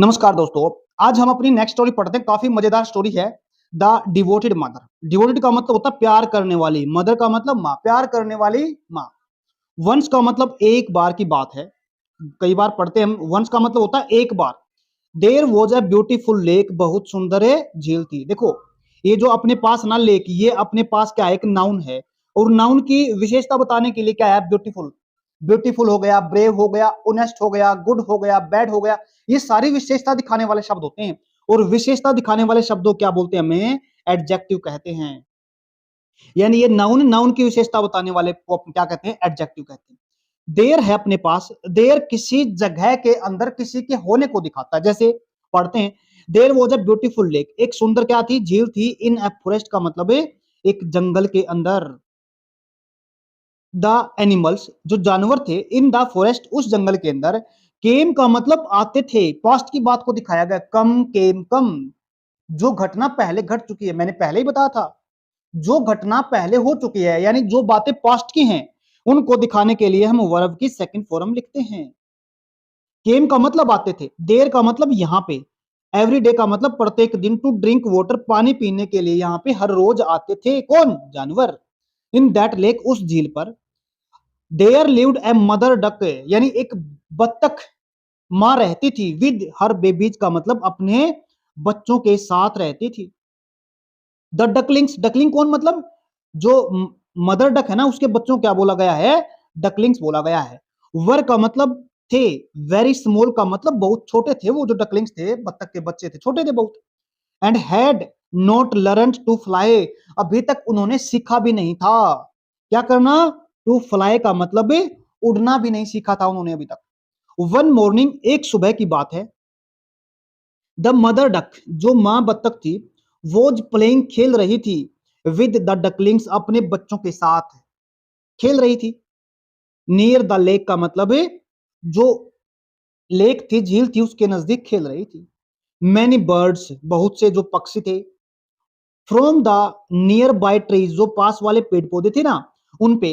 नमस्कार दोस्तों। आज हम अपनी नेक्स्ट स्टोरी पढ़ते हैं। काफी मजेदार स्टोरी है। The devoted mother. डिवोटेड का मतलब होता है प्यार करने वाली, मदर का मतलब माँ, प्यार करने वाली माँ। वंस का मतलब एक बार की बात है। कई बार पढ़ते हैं हम। वंस का मतलब होता है एक बार। There was a beautiful lake, बहुत सुंदर है झील थी। देखो, ये जो अपने पास ना लेक, ये अपने पास क्या है, एक नाउन है। और नाउन की विशेषता बताने के लिए क्या है, ब्यूटीफुल। ब्यूटीफुल हो गया, ब्रेव हो गया, ऑनेस्ट हो गया, गुड हो गया, बैड हो गया। ये सारी विशेषता दिखाने वाले शब्द होते हैं। और विशेषता दिखाने वाले शब्दों क्या बोलते हैं, हमें एडजेक्टिव कहते हैं। यानी ये नाउन नाउन की विशेषता बताने वाले को क्या कहते हैं, एडजेक्टिव कहते हैं। देयर है अपने पास, देयर किसी जगह के अंदर किसी के होने को दिखाता है। जैसे पढ़ते हैं, there was a beautiful lake, एक सुंदर क्या थी, झील थी। इन ए फॉरेस्ट का मतलब है एक जंगल के अंदर। द एनिमल्स जो जानवर थे, इन द फॉरेस्ट उस जंगल के अंदर। केम का मतलब आते थे, पास्ट की बात को दिखाया गया। कम केम कम, जो घटना पहले घट चुकी है, मैंने पहले ही बताया था। जो घटना पहले हो चुकी है, यानी जो बातें पास्ट की हैं, उनको दिखाने के लिए हम वर्ब की सेकंड फॉर्म लिखते हैं। केम का मतलब आते थे, देर का मतलब यहाँ पे, एवरी डे का मतलब प्रत्येक दिन, टू ड्रिंक वाटर पानी पीने के लिए यहाँ पे हर रोज आते थे। कौन, जानवर। इन दैट लेक उस झील पर। There lived a mother duck, यानी एक बत्तख माँ रहती थी। विद हर बेबीज का मतलब अपने बच्चों के साथ रहती थी। द डकलिंग्स, डकलिंग कौन, मतलब जो मदर डक है ना, उसके बच्चों क्या बोला गया है, डकलिंग्स बोला गया है। वर का मतलब थे। वेरी स्मॉल का मतलब बहुत छोटे थे। वो जो डकलिंग्स थे, बत्तख के बच्चे थे, छोटे थे बहुत। And had not learn to fly, अभी तक उन्होंने सीखा भी नहीं था। क्या करना, टू फ्लाई का मतलब उड़ना भी नहीं सीखा था उन्होंने अभी तक। वन मॉर्निंग, एक सुबह की बात है। द मदर डक, जो मां बत्तख थी, वो प्लेइंग खेल रही थी। विद द डकलिंग्स, अपने बच्चों के साथ खेल रही थी। नियर द लेक का मतलब है जो लेक थी, झील थी, उसके नजदीक खेल रही थी। मैनी बर्ड्स, बहुत से जो पक्षी थे। From the near by trees, जो पास वाले पेड़ पौधे थे ना, उन पे।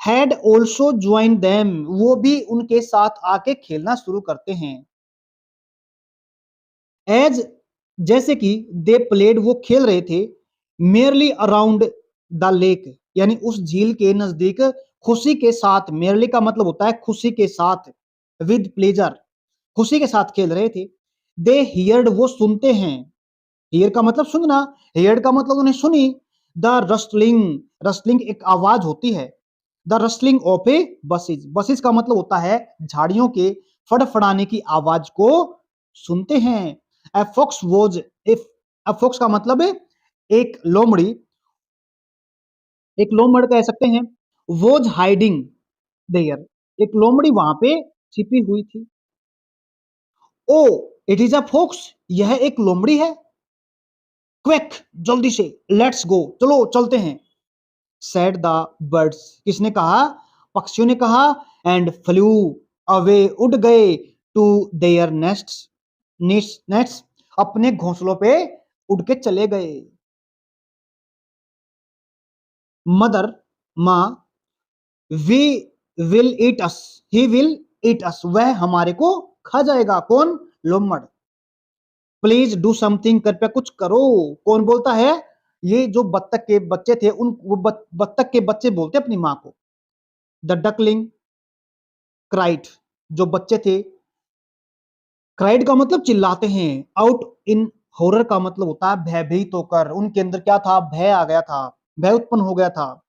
हैड ऑल्सो ज्वाइन देम, वो भी उनके साथ आके खेलना शुरू करते हैं। एज, जैसे कि दे प्लेड, वो खेल रहे थे। मेयरली अराउंड द लेक, यानी उस झील के नजदीक, खुशी के साथ। मेयरली का मतलब होता है खुशी के साथ। विद प्लेजर, खुशी के साथ खेल रहे थे। दे हियर्ड, वो सुनते हैं। हियर का मतलब सुनना, हियर्ड का मतलब उन्हें सुनी। द रस्टलिंग, रस्टलिंग एक आवाज होती है। The rustling of a bushes, bushes का मतलब होता है झाड़ियों के फड़फड़ाने की आवाज को सुनते हैं। A fox was, if, a fox का मतलब है एक लोमड़ी, एक लोमड़ कह सकते हैं। वॉज हाइडिंग देयर, एक लोमड़ी वहां पे छिपी हुई थी। ओ, इट इज अ फॉक्स, यह एक लोमड़ी है। क्विक, जल्दी से, लेट्स गो, चलो चलते हैं। सेड द बर्ड्स, किसने कहा, पक्षियों ने कहा। एंड फ्लू अवे, उड़ गए। टू देयर नेस्ट्स, नेट्स, अपने घोंसलों पे उड़ के चले गए। मदर, माँ। We will eat us, he will eat us, वह हमारे को खा जाएगा। कौन, लोमड़। प्लीज डू समथिंग, कृपया कुछ करो। कौन बोलता है, ये जो बत्तख के बच्चे थे, उन वो बत्तख के बच्चे बोलते अपनी माँ को। द डकलिंग क्राइड, जो बच्चे थे। क्राइड का मतलब चिल्लाते हैं। आउट इन हॉरर का मतलब होता है भयभीत होकर। उनके अंदर क्या था, भय आ गया था, भय उत्पन्न हो गया था।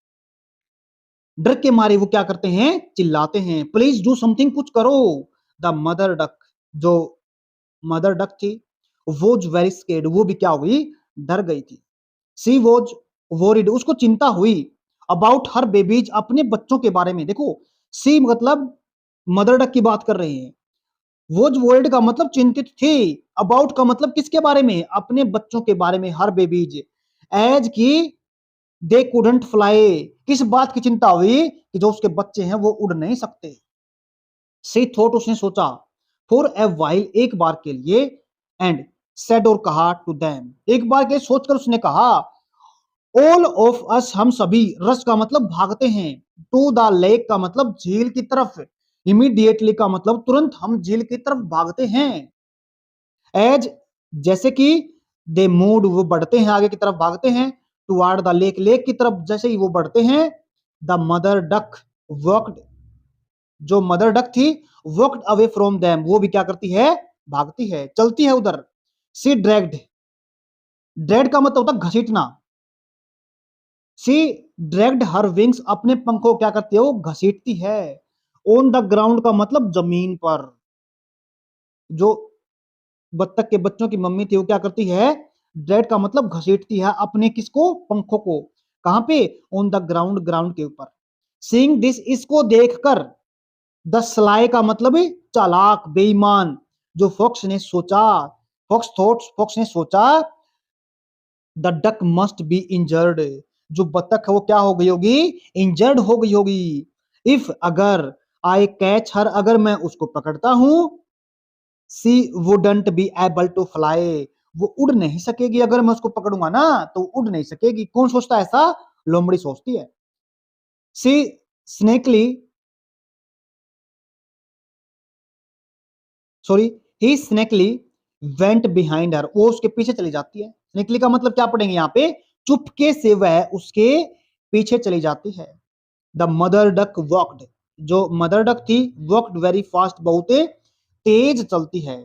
डर के मारे वो क्या करते हैं, चिल्लाते हैं। प्लीज डू समथिंग, कुछ करो। द मदर डक, जो मदर डक थी, वोज वेरी स्केर्ड, वो भी क्या हुई, डर गई थी। सी वोज वोरिड, उसको चिंता हुई। अबाउट हर बेबीज, अपने बच्चों के बारे में। देखो, सी मतलब मदर डक की बात कर रहे हैं। वोज वोरिड का मतलब चिंतित थी। अबाउट का मतलब किसके बारे में, अपने बच्चों के बारे में, हर बेबीज। एज की दे कुडंट फ्लाई, किस बात की चिंता हुई, कि जो उसके बच्चे हैं वो उड़ नहीं सकते। सी थॉट, उसने सोचा। फॉर ए वाइल, एक बार के लिए। एंड सेड, और कहा, टू देम, एक बार के सोचकर उसने कहा। ऑल ऑफ अस, हम सभी, रस का मतलब भागते हैं। टू द लेक का मतलब झील की तरफ। इमीडिएटली का मतलब तुरंत, हम झील की तरफ भागते हैं। एज जैसे कि दे मूड वो बढ़ते हैं, आगे की तरफ भागते हैं, टुवार्ड द लेक, लेक की तरफ जैसे ही वो बढ़ते हैं, द मदर डक वॉकड, जो मदर डक थी वॉकड अवे फ्रॉम देम, वो भी क्या करती है, भागती है, चलती है उधर। सी ड्रैग्ड, ड्रैग का मतलब होता है घसीटना, सी ड्रैग्ड हर विंग्स, अपने पंखों क्या करती है, वो घसीटती है। ऑन द ग्राउंड का मतलब जमीन पर, जो बत्तख के बच्चों की मम्मी थी वो क्या करती है, ड्रैग का मतलब घसीटती है अपने किसको, पंखों को, कहां पे, ऑन द ग्राउंड, ग्राउंड के ऊपर। सीइंग दिस, इसको देखकर, द स्लाई का मतलब है चालाक, बेईमान, जो फॉक्स ने सोचा, फॉक्स थॉट्स, फॉक्स ने सोचा, the duck must be injured, जो बतख है वो क्या हो गई होगी, इंजर्ड हो गई होगी। इफ अगर, आई कैच हर, अगर मैं उसको पकड़ता हूं, she wouldn't be able to fly, वो उड़ नहीं सकेगी, अगर मैं उसको पकड़ूंगा ना तो उड़ नहीं सकेगी। कौन सोचता है ऐसा, लोमड़ी सोचती है। सी स्नेकली, सॉरी, ही स्नेकली वेंट बिहाइंड हर, वो उसके पीछे चली जाती है। स्नेकली का मतलब क्या पढ़ेंगे यहाँ पे, चुपके से वह उसके पीछे चली जाती है। द मदर डक वॉकड, जो मदर डक थी वॉकड वेरी फास्ट, बहुत तेज चलती है।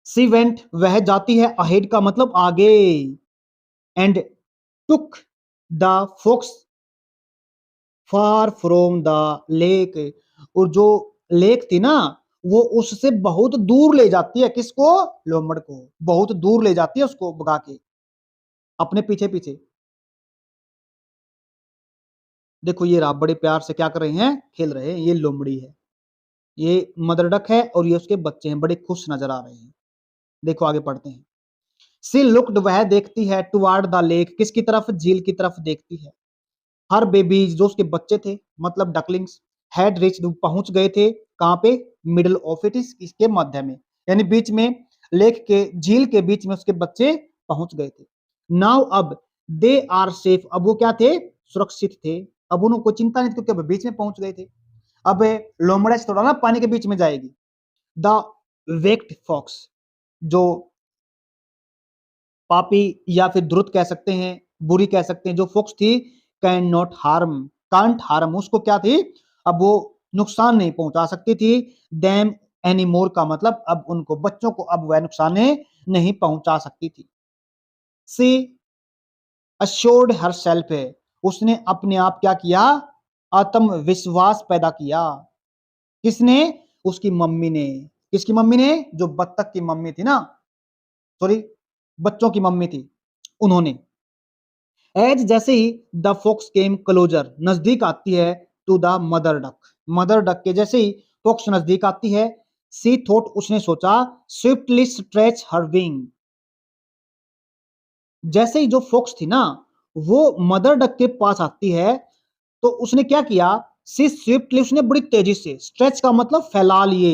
सी वेंट, वह जाती है, अहेड का मतलब आगे, and took the fox far from the lake, और जो लेक थी ना वो उससे बहुत दूर ले जाती है, किसको, लोमड़ को, बहुत दूर ले जाती है उसको भगा के अपने पीछे पीछे। देखो ये रहा, बड़े प्यार से क्या कर रहे हैं, खेल रहे हैं, ये लोमड़ी है, ये मदर डक है और ये उसके बच्चे हैं, बड़े खुश नजर आ रहे हैं। देखो आगे पढ़ते हैं। सी लुक्ड, वह देखती है, टुवार्ड द लेक, किसकी तरफ, झील की तरफ देखती है। हर बेबीज, जो उसके बच्चे थे मतलब डकलिंग्स, हैड रिच्ड, पहुंच गए थे, कहां पे, मिडल ऑफ इट, इसके मध्य में, यानी बीच में, लेक के, झील के बीच में उसके बच्चे पहुंच गए थे। नाउ अब, दे आर सेफ, अब वो क्या थे, सुरक्षित थे, अब उन्हें कोई चिंता नहीं थी क्योंकि अब बीच में पहुंच गए थे। अब लोमड़ा से थोड़ा ना पानी के बीच में जाएगी। द वेक्ड फॉक्स, जो पापी या फिर द्रुत कह सकते हैं, बुरी कह सकते हैं, जो फॉक्स थी, can not harm, can't harm, उसको क्या थी, अब वो नुकसान नहीं पहुंचा सकती थी। देम एनी मोर का मतलब अब उनको बच्चों को अब वह नुकसान नहीं पहुंचा सकती थी। सी अश्योर्ड हर सेल्फ है, उसने अपने आप क्या किया, आत्मविश्वास पैदा किया। किसने, उसकी मम्मी ने, किसकी मम्मी ने, जो बत्तख की मम्मी थी ना, सॉरी बच्चों की मम्मी थी, उन्होंने। एज जैसे ही द फॉक्स केम क्लोजर, नजदीक आती है, to the mother duck, mother duck के जैसे ही फॉक्स नजदीक आती है, सी थॉट, उसने सोचा, स्विफ्टली स्ट्रेच हर विंग, जैसे ही जो फॉक्स थी ना वो मदर डक के पास आती है, तो उसने क्या किया, सी स्विफ्टली, उसने बड़ी तेजी से, स्ट्रेच का मतलब फैला लिए,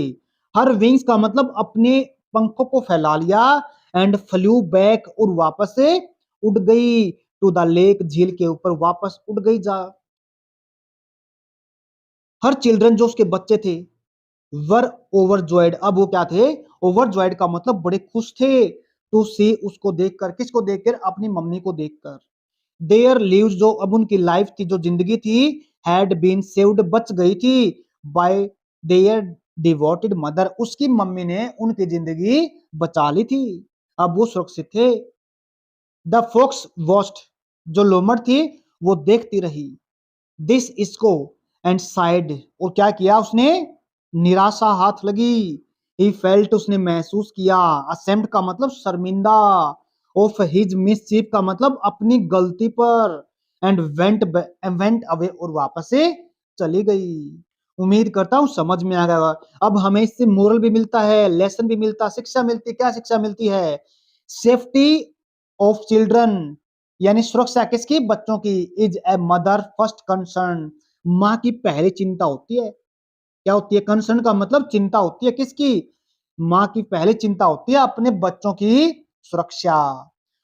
हर विंग्स का मतलब अपने पंखों को फैला लिया, एंड फ्लू बैक, और वापस से उड़ गई, टू द लेक, झील के ऊपर वापस उड़ गई जा। हर चिल्ड्रन, जो उसके बच्चे थे, वर ओवरजॉयड, अब वो क्या थे, ओवरजॉयड का मतलब बड़े खुश थे, टू सी, उसको देखकर, किसको देखकर, अपनी मम्मी को देखकर। देयर लिव्स, जो अब उनकी लाइफ थी, जो जिंदगी थी, हैड बीन सेव्ड, बच गई थी, बाय देयर डिवोटेड मदर, उसकी मम्मी ने उनकी जिंदगी बचा ली थी, अब वो सुरक्षित थे। द फॉक्स वॉच्ड, जो लोमड़ थी वो देखती रही, दिस इसको, एंड साइड, और क्या किया उसने, निराशा हाथ लगी। ही फेल्ट, उसने महसूस किया, असेम्ड का मतलब शर्मिंदा, ऑफ हिज मिसचीफ का मतलब अपनी गलती पर, एंड वेंट अवे, और वापस से चली गई। उम्मीद करता हूं समझ में आ गया। अब हमें इससे मोरल भी मिलता है, लेसन भी मिलता है, शिक्षा मिलती है, क्या शिक्षा मिलती है, सेफ्टी ऑफ चिल्ड्रन, यानी सुरक्षा किसकी, बच्चों की, is a mother first concern, माँ की पहली चिंता होती है। क्या होती है, कंसर्न का मतलब चिंता होती है, किसकी, माँ की पहली चिंता होती है अपने बच्चों की सुरक्षा।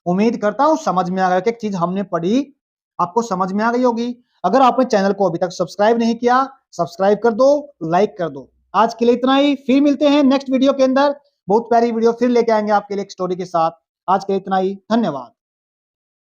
उम्मीद करता हूं समझ में आ गया कि एक चीज हमने पढ़ी आपको समझ में आ गई होगी। अगर आपने चैनल को अभी तक सब्सक्राइब नहीं किया, सब्सक्राइब कर दो, लाइक कर दो। आज के लिए इतना ही, फिर मिलते हैं नेक्स्ट वीडियो के अंदर। बहुत प्यारी वीडियो फिर लेके आएंगे आपके लिए एक स्टोरी के साथ। आज के इतना ही, धन्यवाद।